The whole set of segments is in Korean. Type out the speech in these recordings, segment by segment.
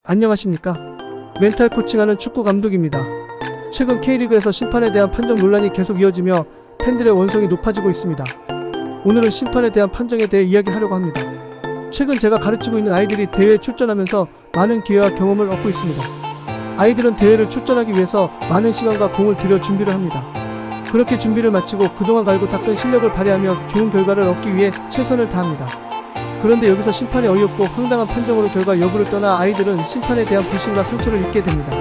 안녕하십니까. 멘탈 코칭하는 축구 감독입니다. 최근 K리그에서 심판에 대한 판정 논란이 계속 이어지며 팬들의 원성이 높아지고 있습니다. 오늘은 심판에 대한 판정에 대해 이야기하려고 합니다. 최근 제가 가르치고 있는 아이들이 대회에 출전하면서 많은 기회와 경험을 얻고 있습니다. 아이들은 대회를 출전하기 위해서 많은 시간과 공을 들여 준비를 합니다. 그렇게 준비를 마치고 그동안 갈고 닦은 실력을 발휘하며 좋은 결과를 얻기 위해 최선을 다합니다. 그런데 여기서 심판이 어이없고 황당한 판정으로 결과 여부를 떠나 아이들은 심판에 대한 불신과 상처를 입게 됩니다.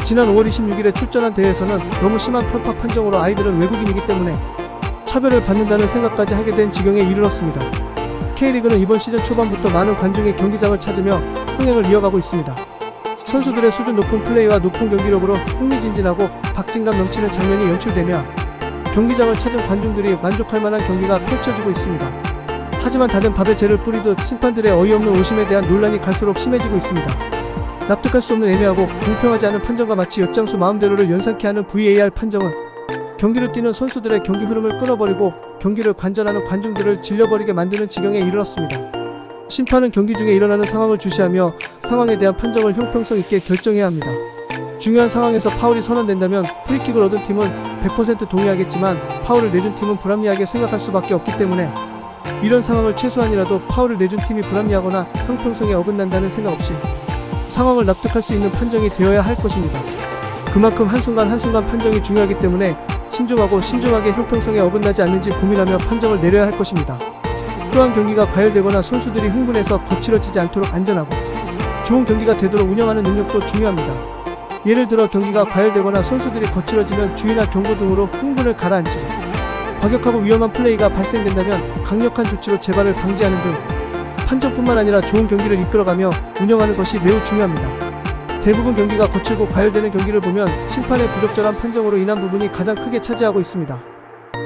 지난 5월 26일에 출전한 대회에서는 너무 심한 편파 판정으로 아이들은 외국인이기 때문에 차별을 받는다는 생각까지 하게 된 지경에 이르렀습니다. K리그는 이번 시즌 초반부터 많은 관중이 경기장을 찾으며 흥행을 이어가고 있습니다. 선수들의 수준 높은 플레이와 높은 경기력으로 흥미진진하고 박진감 넘치는 장면이 연출되며 경기장을 찾은 관중들이 만족할 만한 경기가 펼쳐지고 있습니다. 하지만 다른 밥에 재를 뿌리듯 심판들의 어이없는 오심에 대한 논란이 갈수록 심해지고 있습니다. 납득할 수 없는 애매하고 공평하지 않은 판정과 마치 엿장수 마음대로를 연상케 하는 VAR 판정은 경기를 뛰는 선수들의 경기 흐름을 끊어버리고 경기를 관전하는 관중들을 질려버리게 만드는 지경에 이르렀습니다. 심판은 경기 중에 일어나는 상황을 주시하며 상황에 대한 판정을 형평성 있게 결정해야 합니다. 중요한 상황에서 파울이 선언된다면 프리킥을 얻은 팀은 100% 동의하겠지만 파울을 내준 팀은 불합리하게 생각할 수밖에 없기 때문에 이런 상황을 최소한이라도 파울을 내준 팀이 불합리하거나 형평성에 어긋난다는 생각 없이 상황을 납득할 수 있는 판정이 되어야 할 것입니다. 그만큼 한순간 한순간 판정이 중요하기 때문에 신중하게 형평성에 어긋나지 않는지 고민하며 판정을 내려야 할 것입니다. 또한 경기가 과열되거나 선수들이 흥분해서 거칠어지지 않도록 안전하고 좋은 경기가 되도록 운영하는 능력도 중요합니다. 예를 들어 경기가 과열되거나 선수들이 거칠어지면 주의나 경고 등으로 흥분을 가라앉히고 과격하고 위험한 플레이가 발생된다면 강력한 조치로 재발을 방지하는 등 판정뿐만 아니라 좋은 경기를 이끌어가며 운영하는 것이 매우 중요합니다. 대부분 경기가 거칠고 과열되는 경기를 보면 심판의 부적절한 판정으로 인한 부분이 가장 크게 차지하고 있습니다.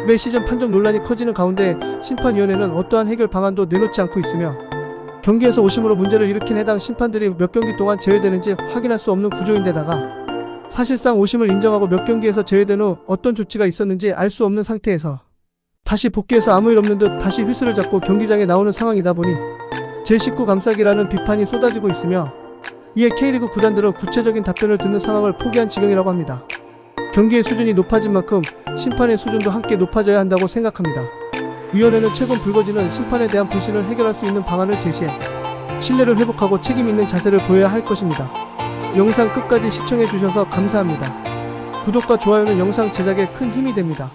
매 시즌 판정 논란이 커지는 가운데 심판위원회는 어떠한 해결 방안도 내놓지 않고 있으며 경기에서 오심으로 문제를 일으킨 해당 심판들이 몇 경기 동안 제외되는지 확인할 수 없는 구조인데다가 사실상 오심을 인정하고 몇 경기에서 제외된 후 어떤 조치가 있었는지 알 수 없는 상태에서 다시 복귀해서 아무 일 없는 듯 다시 휘슬을 잡고 경기장에 나오는 상황이다 보니 제19 감싸기라는 비판이 쏟아지고 있으며 이에 K리그 구단들은 구체적인 답변을 듣는 상황을 포기한 지경이라고 합니다. 경기의 수준이 높아진 만큼 심판의 수준도 함께 높아져야 한다고 생각합니다. 위원회는 최근 불거지는 심판에 대한 불신을 해결할 수 있는 방안을 제시해 신뢰를 회복하고 책임 있는 자세를 보여야 할 것입니다. 영상 끝까지 시청해 주셔서 감사합니다. 구독과 좋아요는 영상 제작에 큰 힘이 됩니다.